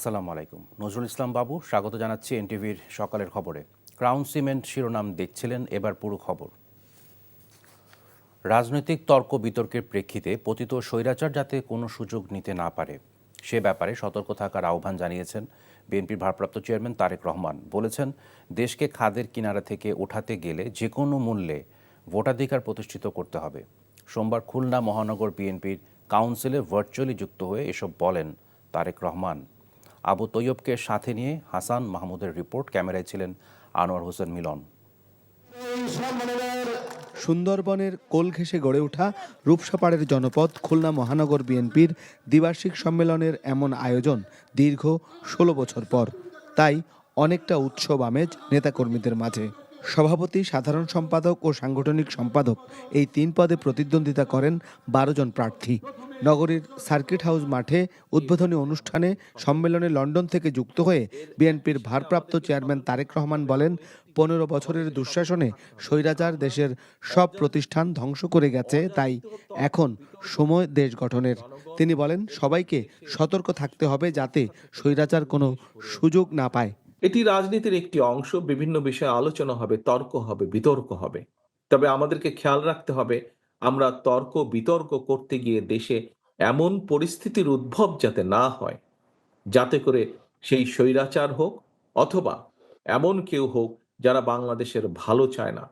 আসসালামু আলাইকুম। নজরুল ইসলাম বাবু স্বাগত জানাচ্ছি এনটিভির সকালের খবরে। ক্রাউন সিমেন্ট শিরোনাম দেখছিলেন, এবার পুরো খবর। রাজনৈতিক তর্ক বিতর্কের প্রেক্ষিতে পতিত স্বৈরাচার যাতে কোনো সুযোগ নিতে না পারে সে ব্যাপারে সতর্ক থাকার আহ্বান জানিয়েছেন বিএনপির ভারপ্রাপ্ত চেয়ারম্যান তারেক রহমান। বলেছেন, দেশকে খাদের কিনারা থেকে ওঠাতে গেলে যে কোনো মূল্যে ভোটাধিকার প্রতিষ্ঠিত করতে হবে। সোমবার খুলনা মহানগর বিএনপির কাউন্সিলে ভার্চুয়ালি যুক্ত হয়ে এসব বলেন তারেক রহমান। আবু তৈয়বকে সাথে নিয়ে হাসান মাহমুদের রিপোর্ট, ক্যামেরায় ছিলেন আনোয়ার হোসেন মিলন। সুন্দরবনের কোল ঘেঁষে গড়ে ওঠা রূপসা পাড়ের জনপদ খুলনা মহানগর বিএনপির দ্বিবার্ষিক সম্মেলনের এমন আয়োজন দীর্ঘ ১৬ বছর পর। তাই অনেকটা উৎসব আমেজ নেতাকর্মীদের মাঝে। সভাপতি, সাধারণ সম্পাদক ও সাংগঠনিক সম্পাদক এই ৩ পদে প্রতিদ্বন্দ্বিতা করেন ১২ জন প্রার্থী। নগরীর সার্কিট হাউস মাঠে উদ্বোধনী অনুষ্ঠানে সম্মেলনে লন্ডন থেকে যুক্ত হয়ে বিএনপির ভারপ্রাপ্ত চেয়ারম্যান তারেক রহমান বলেন, ১৫ বছরের দুঃশাসনে স্বৈরাচার দেশের সব প্রতিষ্ঠান ধ্বংস করে গেছে, তাই এখন সময় দেশ গঠনের। তিনি বলেন, সবাইকে সতর্ক থাকতে হবে যাতে স্বৈরাচার কোনো সুযোগ না পায়। এটি রাজনীতির একটি অংশ। বিভিন্ন বিষয়ে আলোচনা হবে, তর্ক হবে, বিতর্ক হবে। তবে আমাদেরকে খেয়াল রাখতে হবে, আমরা তর্ক বিতর্ক করতে গিয়ে দেশে এমন পরিস্থিতির উদ্ভব যাতে না হয়, যাতে করে সেই স্বৈরাচার হোক অথবা এমন কেউ হোক যারা বাংলাদেশের ভালো চায় না,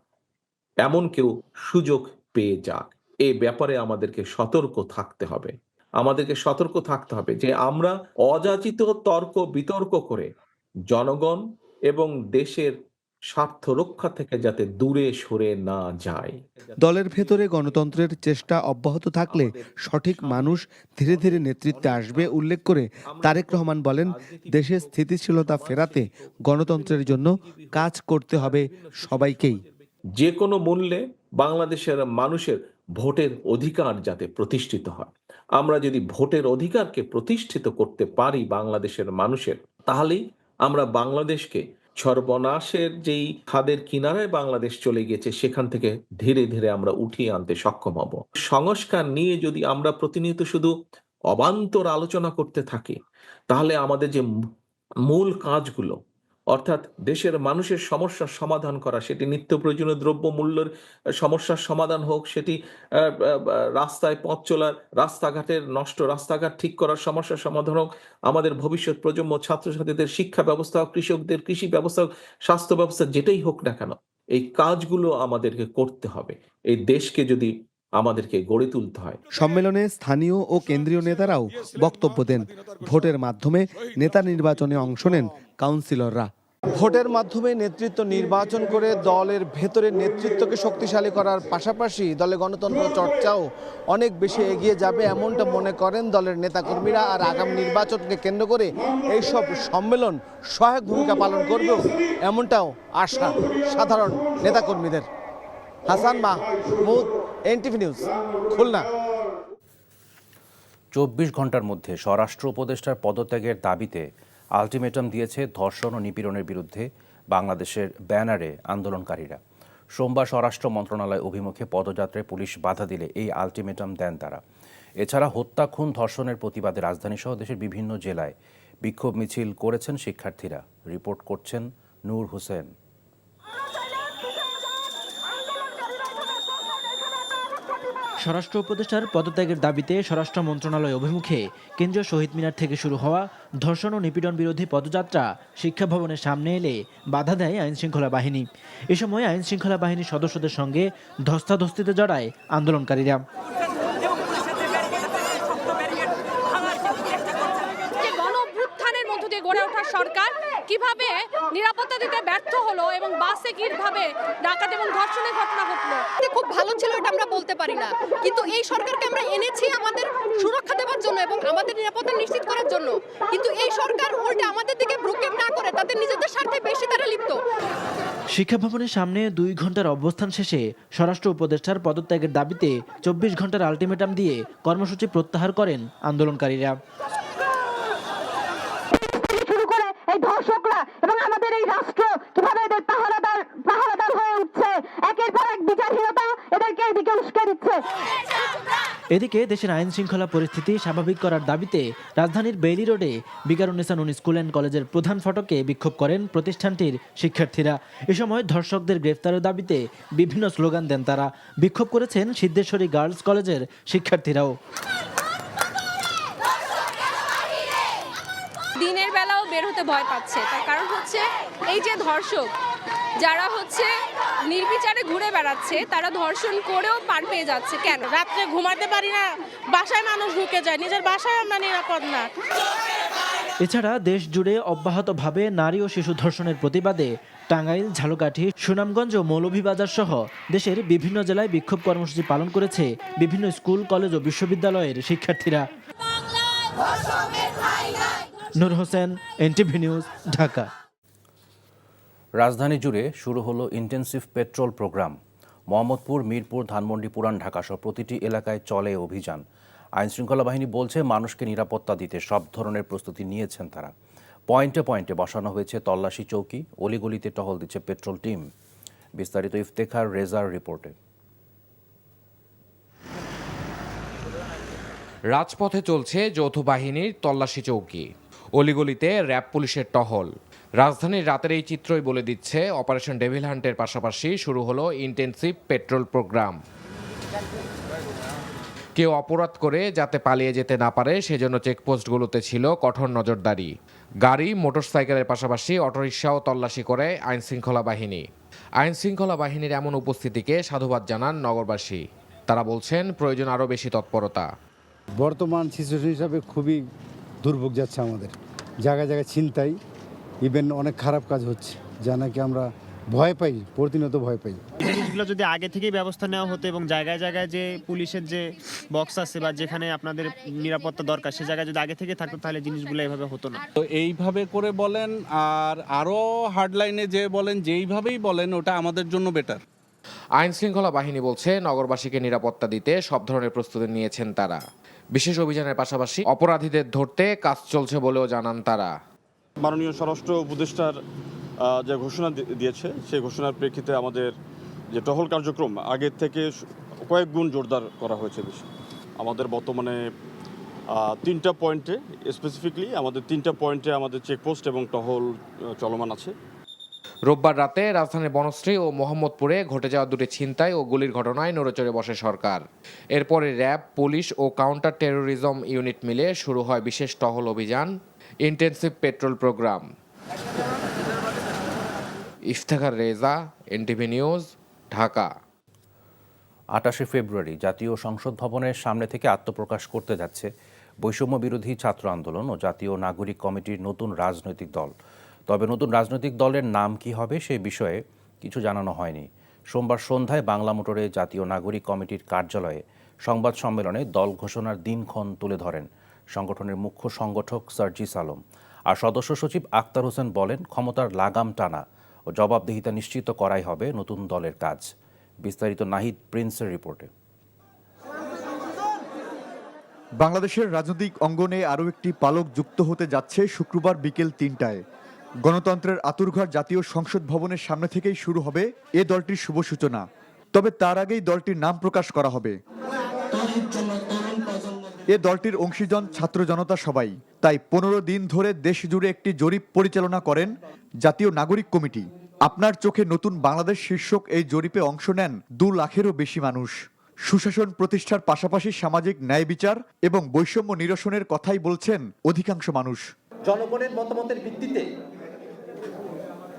এমন কেউ সুযোগ পেয়ে যাক। এ ব্যাপারে আমাদেরকে সতর্ক থাকতে হবে। আমাদেরকে সতর্ক থাকতে হবে যে আমরা অযাচিত তর্ক বিতর্ক করে জনগণ এবং দেশের স্বার্থ রক্ষা থেকে যাতে দূরে সরে না যায়। দলের ভেতরে গণতন্ত্রের চেষ্টা অব্যাহত থাকলে সঠিক মানুষ ধীরে ধীরে নেতৃত্বে আসবে উল্লেখ করে তারেক রহমান বলেন, দেশে স্থিতিশীলতা ফেরাতে গণতন্ত্রের জন্য কাজ করতে হবে সবাইকেই। যে কোনো মূল্যে বাংলাদেশের মানুষের ভোটের অধিকার যাতে প্রতিষ্ঠিত হয়। আমরা যদি ভোটের অধিকারকে প্রতিষ্ঠিত করতে পারি বাংলাদেশের মানুষের, তাহলেই আমরা বাংলাদেশকে সর্বনাশের যেই খাদের কিনারায় বাংলাদেশ চলে গেছে সেখান থেকে ধীরে ধীরে আমরা উঠিয়ে আনতে সক্ষম হব। সংস্কার নিয়ে যদি আমরা প্রতিনিয়ত শুধু অবান্তর আলোচনা করতে থাকি, তাহলে আমাদের যে মূল কাজগুলো, অর্থাৎ দেশের মানুষের সমস্যার সমাধান করা, সেটি নিত্য প্রয়োজনীয় দ্রব্য মূল্যের সমস্যার সমাধান হোক, সেটি রাস্তায় পথ চলার, রাস্তাঘাটের নষ্ট রাস্তাঘাট ঠিক করার সমস্যার সমাধান হোক, আমাদের ভবিষ্যৎ প্রজন্ম ছাত্রছাত্রীদের শিক্ষা ব্যবস্থা হোক, কৃষকদের কৃষি ব্যবস্থা হোক, স্বাস্থ্য ব্যবস্থা, যেটাই হোক না কেন, এই কাজগুলো আমাদেরকে করতে হবে এই দেশকে যদি আমাদেরকে গড়ে তুলতে হয়। সম্মেলনে স্থানীয় ও কেন্দ্রীয় নেতারাও বক্তব্য দেন। ভোটের মাধ্যমে নেতা নির্বাচনে অংশ নেন কাউন্সিলররা। ভোটের মাধ্যমে নেতৃত্ব নির্বাচন করে দলের ভেতরে নেতৃত্বকে শক্তিশালী করার পাশাপাশি দলে গণতন্ত্র চর্চাও অনেক বেশি এগিয়ে যাবে, এমনটা মনে করেন দলের নেতাকর্মীরা। আর আগামী নির্বাচনকে কেন্দ্র করে এইসব সম্মেলন সহায়ক ভূমিকা পালন করবেও এমনটাও আশা সাধারণ নেতাকর্মীদের। Hasan Mahmud, NTV news, Khulna. ২৪ ঘন্টার মধ্যে স্বরাষ্ট্র উপদেষ্টার পদত্যাগের দাবিতে আলটিমেটাম দিয়েছে ধর্ষণ ও নিপীড়নের বিরুদ্ধে বাংলাদেশের ব্যানারে আন্দোলনকারীরা। সোমবার স্বরাষ্ট্র মন্ত্রণালয় অভিমুখে পদযাত্রায় পুলিশ বাধা দিলে এই আলটিমেটাম দেন তারা। এছাড়া হত্যা, খুন, ধর্ষণের প্রতিবাদে রাজধানীসহ দেশের বিভিন্ন জেলায় বিক্ষোভ মিছিল করেছেন শিক্ষার্থীরা। রিপোর্ট করছেন নূর হোসেন। স্বরাষ্ট্র উপদেষ্টার পদত্যাগের দাবিতে স্বরাষ্ট্র মন্ত্রণালয় অভিমুখে কেন্দ্রীয় শহীদ মিনার থেকে শুরু হওয়া ধর্ষণ ও নিপীড়ন বিরোধী পদযাত্রা শিক্ষা ভবনের সামনে এলে বাধা দেয় আইনশৃঙ্খলা বাহিনী। এ সময় আইনশৃঙ্খলা বাহিনীর সদস্যদের সঙ্গে ধস্তাধস্তিতে জড়ায় আন্দোলনকারীরা। গড়ে ওঠা সরকার কিভাবে নিরাপত্তা দিতে ব্যর্থ হলো এবং বাসে কিভাবে ডাকাত এবং ধর্ষণের ঘটনা ঘটলো। খুব ভালো ছিল এটা আমরা বলতে পারি না, কিন্তু এই সরকারকে আমরা এনেছি আমাদের সুরক্ষা দেওয়ার জন্য এবং আমাদের নিরাপত্তা নিশ্চিত করার জন্য, কিন্তু এই সরকার উল্টে আমাদের দিকে ভ্রুক্ষেপ না করে তাদের নিজেদের স্বার্থে বেশি তারা লিপ্ত। শিক্ষা ভবনের সামনে 2 ঘন্টার অবস্থান শেষে স্বরাষ্ট্র উপদেষ্টার পদত্যাগের দাবিতে 24 ঘন্টার আলটিমেটাম দিয়ে কর্মসূচি প্রত্যাহার করেন আন্দোলনকারীরা। এই ধর্ষকরা এবং আমাদের এই রাষ্ট্র কিভাবে এদের পাহারাদার হয়ে উঠছে, একের পর এক বিচারহীনতা এদেরকে এদিকে উস্কে দিচ্ছে। এদিকে দেশের আইন শৃঙ্খলা পরিস্থিতি স্বাভাবিক করার দাবিতে রাজধানীর বেইলি রোডে বিকারুন্নেসা নূন স্কুল অ্যান্ড কলেজের প্রধান ফটকে বিক্ষোভ করেন প্রতিষ্ঠানটির শিক্ষার্থীরা। এ সময় ধর্ষকদের গ্রেফতারের দাবিতে বিভিন্ন স্লোগান দেন তারা। বিক্ষোভ করেছেন সিদ্ধেশ্বরী গার্লস কলেজের শিক্ষার্থীরাও। দিনের বেলাও বের হতে ভয় পাচ্ছে, তার কারণ হচ্ছে এই যে ধর্ষক যারা হচ্ছে নির্বিচারে ঘুরে বেড়াচ্ছে, তারা ধর্ষণ করেও পার পেয়ে যাচ্ছে। কেন? রাত্রে ঘুমাতে পারি না, বাসায় মানুষ ঢুকে যায়, নিজের বাসায় আমরা নিরাপদ না। এছাড়া দেশ জুড়ে অব্যাহতভাবে নারী ও শিশু ধর্ষণের প্রতিবাদে টাঙ্গাইল, ঝালকাঠি, সুনামগঞ্জ ও মৌলভীবাজার সহ দেশের বিভিন্ন জেলায় বিক্ষোভ কর্মসূচি পালন করেছে বিভিন্ন স্কুল, কলেজ ও বিশ্ববিদ্যালয়ের শিক্ষার্থীরা। Noor Hossain, NTV news, Dhaka. রাজধানী জুড়ে শুরু হলো intensive patrol programme. Mohammadpur, Mirpur, Dhanmondi, Puran Dhaka সহ প্রতিটি এলাকায় চলে অভিযান। আইনশৃঙ্খলা বাহিনী বলছে মানুষকে নিরাপত্তা দিতে সব ধরনের প্রস্তুতি নিয়েছেন তারা। পয়েন্টে পয়েন্টে বসানো হয়েছে তল্লাশি চৌকি, অলিগলিতে টহল দিচ্ছে পেট্রোল টিম। বিস্তারিত ইফতেখার রেজার রিপোর্টে। রাজপথে চলছে যৌথ বাহিনীর তল্লাশি চৌকি, অলিগলিতে র্যাব পুলিশের টহল। রাজধানীর রাতের এই চিত্রই বলে দিচ্ছে অপারেশন ডেভিল হান্টের পাশাপাশি শুরু হলো ইন্টেন্সিভ পেট্রোল প্রোগ্রাম। কেউ অপরাধ করে যাতে পালিয়ে যেতে না পারে সেজন্য চেকপোস্টগুলোতে ছিল কঠোর নজরদারি। গাড়ি, মোটরসাইকেলের পাশাপাশি অটোরিকশাও তল্লাশি করে আইনশৃঙ্খলা বাহিনী। আইনশৃঙ্খলা বাহিনীর এমন উপস্থিতিকে সাধুবাদ জানান নগরবাসী। তারা বলছেন প্রয়োজন আরও বেশি তৎপরতা। বর্তমান সিচুয়েশন হিসাবে খুবই দুর্ভোগ যাচ্ছে আমাদের, জায়গায় জায়গায় ছিনতাই, ইভেন অনেক খারাপ কাজ হচ্ছে, যা নাকি আমরা ভয় পাই, প্রতিনিয়ত ভয় পাই। জিনিসগুলো যদি আগে থেকেই ব্যবস্থা নেওয়া হতো এবং জায়গায় জায়গায় যে পুলিশের যে বক্স আছে বা যেখানে আপনাদের নিরাপত্তা দরকার সে জায়গায় যদি আগে থেকে থাকতো তাহলে জিনিসগুলো এইভাবে হতো না। তো এইভাবে করে বলেন আর আরও হার্ডলাইনে যে বলেন, যেইভাবেই বলেন ওটা আমাদের জন্য বেটার। আইনশৃঙ্খলা বাহিনী বলছে নগরবাসীকে নিরাপত্তা দিতে সব ধরনের প্রস্তুতি নিয়েছেন তারা। বিশেষ অভিযানের পাশাপাশি অপরাধীদের ধরতে কাজ চলছে বলেও জানান তারা। মাননীয় স্বরাষ্ট্র উপদেষ্টার যে ঘোষণা দিয়েছে সেই ঘোষণার প্রেক্ষিতে আমাদের যে টহল কার্যক্রম আগের থেকে কয়েক গুণ জোরদার করা হয়েছে। বেশি আমাদের বর্তমানে 3টা পয়েন্টে, স্পেসিফিকলি আমাদের 3টা পয়েন্টে আমাদের চেকপোস্ট এবং টহল চলমান আছে। রোববার রাতে রাজধানীর বনশ্রী ও মোহাম্মদপুরে ঘটে যাওয়া দুটি ছিনতাই ও গুলির ঘটনায় নড়েচড়ে বসে সরকার। এরপরে র্যাব, পুলিশ ও কাউন্টার টেরোরিজম ইউনিট মিলে শুরু হয় বিশেষ টহল অভিযান, intensive patrol program. Iftekhar Reza, NTV news, Dhaka. 28শে ফেব্রুয়ারি জাতীয় সংসদ ভবনের সামনে থেকে আত্মপ্রকাশ করতে যাচ্ছে বৈষম্য বিরোধী ছাত্র আন্দোলন ও জাতীয় নাগরিক কমিটির নতুন রাজনৈতিক দল। তবে নতুন রাজনৈতিক দলের নাম কি হবে সে বিষয়ে কিছু জানানো হয়নি। সোমবার সন্ধ্যায় বাংলা মোটরে জাতীয় নাগরিক কমিটির কার্যালয়ে সংবাদ সম্মেলনে দল ঘোষণার দিনক্ষণ তুলে ধরেন সংগঠনের মুখ্য সংগঠক সার্জিস আলম। আর সদস্য সচিব আক্তার হোসেন বলেন, ক্ষমতার লাগাম টানা ও জবাবদিহিতা নিশ্চিত করাই হবে নতুন দলের কাজ। বিস্তারিত নাহিদ প্রিন্সের রিপোর্টে। বাংলাদেশের রাজনৈতিক অঙ্গনে আরও একটি পালক যুক্ত হতে যাচ্ছে শুক্রবার বিকেল 3টায়। গণতন্ত্রের আতুরঘর জাতীয় সংসদ ভবনের সামনে থেকেই শুরু হবে এ দলটির শুভ সূচনা। তবে তার আগেই দলটির নাম প্রকাশ করা হবে। এ দলটির অংশীজন ছাত্র জনতা সবাই। তাই 15 দিন ধরে দেশ জুড়ে একটি জরিপ পরিচালনা করেন জাতীয় নাগরিক কমিটি। আপনার চোখে নতুন বাংলাদেশ শীর্ষক এই জরিপে অংশ নেন 2 লাখেরও বেশি মানুষ। সুশাসন প্রতিষ্ঠার পাশাপাশি সামাজিক ন্যায় বিচার এবং বৈষম্য নিরসনের কথাই বলছেন অধিকাংশ মানুষ। জনগণের মতামতের ভিত্তিতে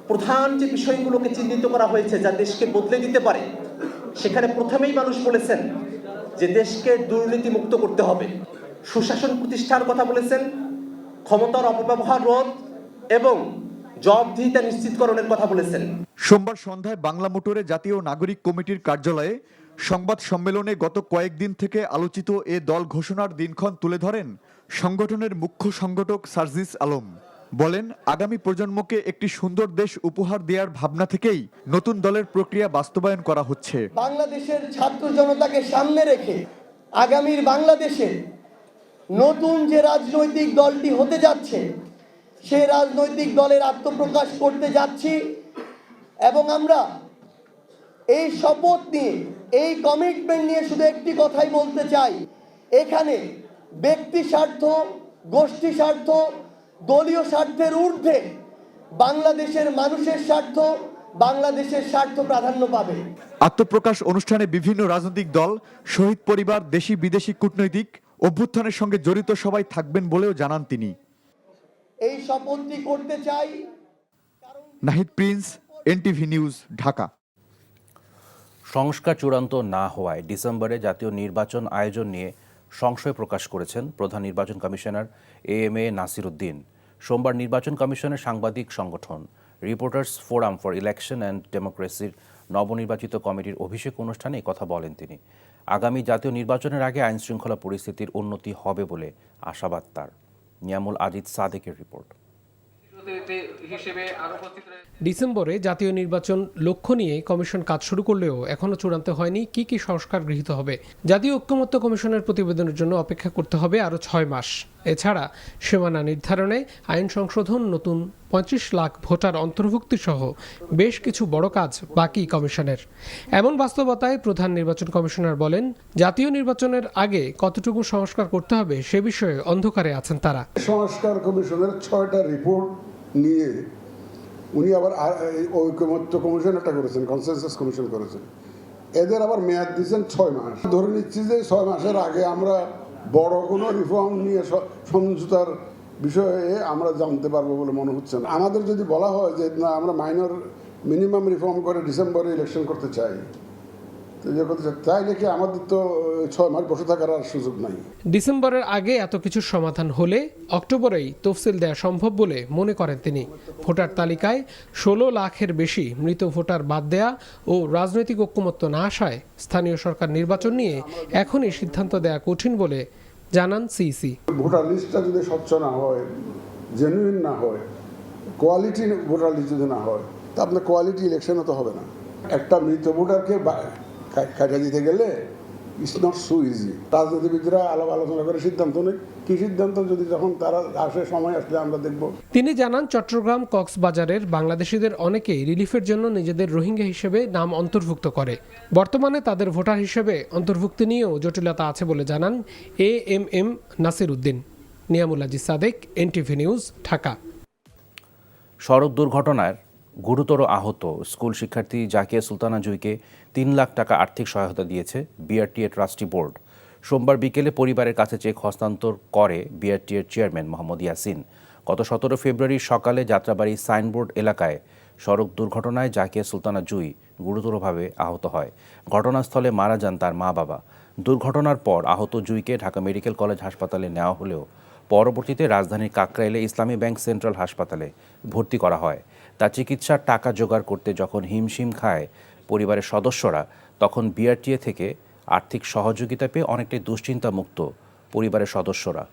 প্রধান যে বিষয়গুলোকে চিহ্নিত করা হয়েছে যা দেশকে বদলে দিতে পারে, সেখানে প্রথমেই মানুষ বলেছেন যে দেশকে দুর্নীতি মুক্ত করতে হবে, সুশাসন প্রতিষ্ঠার কথা বলেছেন, ক্ষমতার অপব্যবহার রোধ এবং জবাবদিহিতা নিশ্চিতকরণের কথা বলেছেন। সোমবার সন্ধ্যায় বাংলা মোটরে জাতীয় নাগরিক কমিটির কার্যালয়ে সংবাদ সম্মেলনে গত কয়েকদিন থেকে আলোচিত এ দল ঘোষণার দিনক্ষণ তুলে ধরেন সংগঠনের মুখ্য সংগঠক সার্জিস আলম। বলেন, আগামী প্রজন্মকে একটি সুন্দর দেশ উপহার দেওয়ার ভাবনা থেকেই নতুন দলের প্রক্রিয়া বাস্তবায়ন করা হচ্ছে। বাংলাদেশের ছাত্র জনতাকে সামনে রেখে আগামীর বাংলাদেশে নতুন যে রাজনৈতিক দলটি হতে যাচ্ছে সেই রাজনৈতিক দলের আত্মপ্রকাশ করতে যাচ্ছি এবং আমরা এই শপথ নিয়ে, এই কমিটমেন্ট নিয়ে শুধু একটি কথাই বলতে চাই এখানে ব্যক্তি স্বার্থ, গোষ্ঠী স্বার্থ, দলীয় স্বার্থের ঊর্ধ্বে বাংলাদেশের মানুষের স্বার্থ, বাংলাদেশের স্বার্থ প্রাধান্য পাবে। আত্মপ্রকাশ অনুষ্ঠানে বিভিন্ন রাজনৈতিক দল, শহীদ পরিবার, দেশি বিদেশি কূটনৈতিক, অভ্যুত্থানের সঙ্গে জড়িত সবাই থাকবেন বলেও জানান তিনি। এই শপথটি করতে চাই। Nahid Prince, NTV news, Dhaka. সংস্কার চূড়ান্ত না হওয়ায় ডিসেম্বরে জাতীয় নির্বাচন আয়োজন নিয়ে সংশয় প্রকাশ করেছেন প্রধান নির্বাচন কমিশনার AMA নাসির উদ্দিন। সোমবার নির্বাচন কমিশনের সাংবাদিক সংগঠন reporters forum for election and ডেমোক্রেসির নবনির্বাচিত কমিটির অভিষেক অনুষ্ঠানে কথা বলেন তিনি। আগামী জাতীয় নির্বাচনের আগে আইনশৃঙ্খলা পরিস্থিতির উন্নতি হবে বলে আশাবাদ তার। নিয়ামুল আজিজ সাদেকের রিপোর্ট। ডিসেম্বরে জাতীয় নির্বাচন লক্ষ্য নিয়ে কমিশন কাজ শুরু করলেও এখনো চূড়ান্ত হয়নি কি কি সংস্কার গৃহীত হবে। জাতীয় ঐক্যমত্য কমিশনের প্রতিবেদনের জন্য অপেক্ষা করতে হবে আরও 6 মাস। এছাড়া সীমানা নির্ধারণে আইন সংশোধন, নতুন 25 লাখ ভোটার অন্তর্ভুক্তি সহ বেশ কিছু বড় কাজ বাকি কমিশনের। এমন বাস্তবতায় প্রধান নির্বাচন কমিশনার বলেন, জাতীয় নির্বাচনের আগে কতটুকু সংস্কার করতে হবে সে বিষয়ে অন্ধকারে আছেন তারা। সংস্কার কমিশনের 6টা রিপোর্ট নিয়ে উনি আবার ঐক্যমত্য কমিশন একটা করেছেন, কনসেনসাস কমিশন করেছেন। এদের আবার মেয়াদ দিয়েছেন 6 মাস। ধরে নিচ্ছি যে 6 মাসের আগে আমরা বড় কোনো রিফর্ম নিয়ে সমঝোতার বিষয়ে আমরা জানতে পারবো বলে মনে হচ্ছে না। আমাদের যদি বলা হয় যে না, আমরা মাইনর মিনিমাম রিফর্ম করে ডিসেম্বরে ইলেকশন করতে চাই, তাইলে কি আমাদের তো 6 মাস বসে থাকার আর সুযোগ নাই। ডিসেম্বরের আগে এত কিছুর সমাধান হলে অক্টোবরেই তফসিল দেওয়া সম্ভব বলে মনে করেন তিনি। ভোটার তালিকায় 16 লাখের বেশি মৃত ভোটার বাদ দেয়া ও রাজনৈতিক ঐক্যমত্য না আসায় স্থানীয় সরকার নির্বাচন নিয়ে এখনই সিদ্ধান্ত দেওয়া কঠিন বলে জানান সিইসি। ভোটার লিস্টটা যদি স্বচ্ছ না হয়, জেনুইন না হয়, কোয়ালিটি ভোটার লিস্ট যদি না হয়, তা আপনার কোয়ালিটি ইলেকশনও তো হবে না। একটা মৃত ভোটারকে কাটা দিতে গেলে ইটস নট সো ইজি। রাজনীতিবিদরা আলোচনা করে সিদ্ধান্ত নেই, কি সিদ্ধান্ত যদি যখন তারা আসে, সময় আসলে আমরা দেখব। তিনি জানান, চট্টগ্রাম, কক্সবাজারের বাংলাদেশিদের অনেকেই রিলিফের জন্য নিজেদের রোহিঙ্গা হিসেবে নাম অন্তর্ভুক্ত করে। বর্তমানে তাদের ভোটার হিসেবে অন্তর্ভুক্তি নিয়েও জটিলতা আছে বলে জানান AMM Nasir Uddin. Niamul Aziz Sadek, NTV news, Dhaka. সড়ক দুর্ঘটনায় গুরুতর আহত স্কুল শিক্ষার্থী জাকিয়া সুলতানা জুইকে 3 লাখ টাকা আর্থিক সহায়তা দিয়েছে BRTA ট্রাস্টি বোর্ড। সোমবার বিকেলে পরিবারের কাছে চেক হস্তান্তর করে BRTA চেয়ারম্যান মোহাম্মদ ইয়াসিন। গত 17 ফেব্রুয়ারি সকালে যাত্রাবাড়ি সাইনবোর্ড এলাকায় সড়ক দুর্ঘটনায় জাকিয়া সুলতানা জুই গুরুতরভাবে আহত হয়। ঘটনাস্থলে মারা যান তার মা-বাবা। দুর্ঘটনার পর আহত জুইকে ঢাকা মেডিকেল কলেজ হাসপাতালে নেওয়া হলেও পরবর্তীতে রাজধানীর কাকরাইলে ইসলামী ব্যাংক সেন্ট্রাল হাসপাতালে ভর্তি করা হয়। তার চিকিৎসার টাকা জোগাড় করতে যখন হিমশিম খায় পরিবারের সদস্যরা, তখন BRTA থেকে আর্থিক সহযোগিতা পেয়ে অনেকটাই দুশ্চিন্তা মুক্ত পরিবারের সদস্যরা।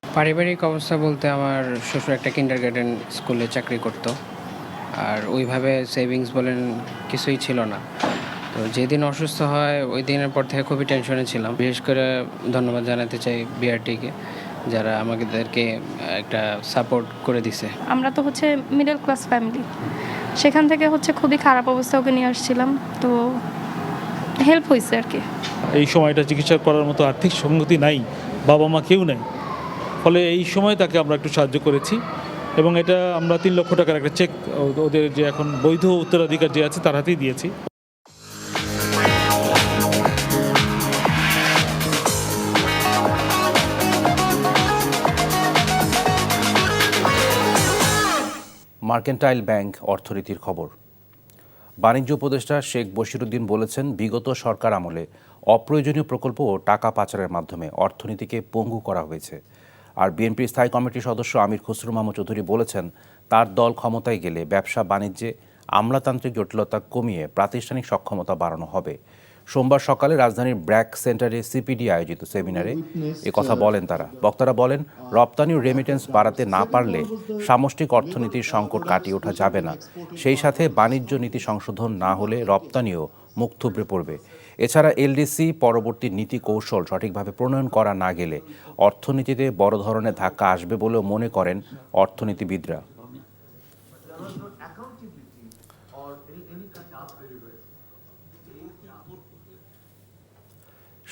পারিবারিক অবস্থা বলতে আমার শ্বশুর একটা কিন্ডারগার্টেন স্কুলে চাকরি করতো, আর ওইভাবে সেভিংস বলেন কিছুই ছিল না। তো যেদিন অসুস্থ হয় ওই দিনের পর থেকে খুবই টেনশনে ছিলাম। বিশেষ করে ধন্যবাদ জানাতে চাই BRTA-কে, যারা আমাদেরকে একটা সাপোর্ট করে দিছে। আমরা তো হচ্ছে মিডল ক্লাস ফ্যামিলি, সেখান থেকে হচ্ছে খুবই খারাপ অবস্থা ওকে নিয়ে আসছিলাম, তো হেল্প হয়েছে আর কি। এই সময়টা চিকিৎসা করার মতো আর্থিক সঙ্গতি নাই, বাবা মা কেউ নাই, ফলে এই সময় তাকে আমরা একটু সাহায্য করেছি এবং এটা আমরা 3 লক্ষ টাকার একটা চেক ওদের যে এখন বৈধ উত্তরাধিকার যে আছে তার হাতেই দিয়েছি। মার্কেন্টাইল ব্যাংক অর্থনীতির খবর। বাণিজ্য উপদেষ্টা শেখ বশিরউদ্দিন বলেছেন, বিগত সরকার আমলে অপ্রয়োজনীয় প্রকল্প ও টাকা পাচারের মাধ্যমে অর্থনীতিকে পঙ্গু করা হয়েছে। আর বিএনপির স্থায়ী কমিটির সদস্য আমির খসরু মাহমুদ চৌধুরী বলেছেন, তার দল ক্ষমতায় গেলে ব্যবসা বাণিজ্যে আমলাতান্ত্রিক জটিলতা কমিয়ে প্রাতিষ্ঠানিক সক্ষমতা বাড়ানো হবে। সোমবার সকালে রাজধানীর ব্র্যাক সেন্টারে সিপিডি আয়োজিত সেমিনারে কথা বলেন তারা। বক্তারা বলেন, রপ্তানি ও রেমিটেন্স বাড়াতে না পারলে সামষ্টিক অর্থনীতির সংকট কাটিয়ে ওঠা যাবে না। সেই সাথে বাণিজ্য নীতি সংশোধন না হলে রপ্তানিও মুখ থুবড়ে পড়বে। এছাড়া এলডিসি পরবর্তী নীতি কৌশল সঠিকভাবে প্রণয়ন করা না গেলে অর্থনীতিতে বড় ধরনের ধাক্কা আসবে বলেও মনে করেন অর্থনীতিবিদরা।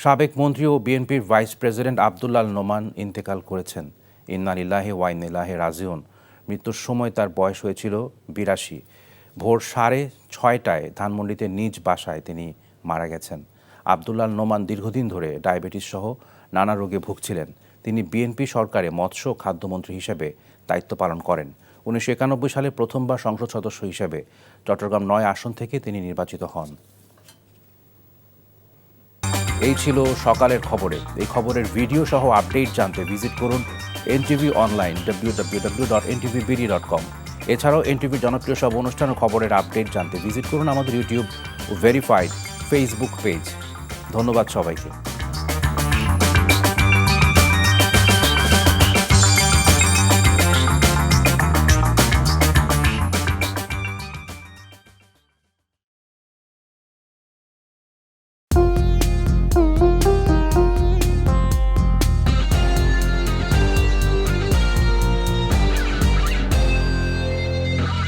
সাবেক মন্ত্রী ও বিএনপির ভাইস প্রেসিডেন্ট আব্দুল্লাহ নোমান ইন্তেকাল করেছেন। ইন্না লিল্লাহি ওয়া ইন্না ইলাইহি রাজিউন। মৃত্যুর সময় তার বয়স হয়েছিল ৮২। ভোর 6:30টায় ধানমন্ডিতে নিজ বাসায় তিনি মারা গেছেন। আব্দুল্লাহ নোমান দীর্ঘদিন ধরে ডায়াবেটিস সহ নানা রোগে ভুগছিলেন। তিনি বিএনপি সরকারে মৎস্য খাদ্যমন্ত্রী হিসেবে দায়িত্ব পালন করেন। 1991 সালে প্রথমবার সংসদ সদস্য হিসেবে চট্টগ্রাম 9 আসন থেকে তিনি নির্বাচিত হন। এই ছিল সকালের খবরে। এই খবরের ভিডিও সহ আপডেট জানতে ভিজিট করুন এনটিভি অনলাইন www.ntvbd.com। এছাড়াও এনটিভির জনপ্রিয় সব অনুষ্ঠান ও খবরের আপডেট জানতে ভিজিট করুন আমাদের ইউটিউব ও ভেরিফাইড ফেসবুক পেজ। ধন্যবাদ সবাইকে।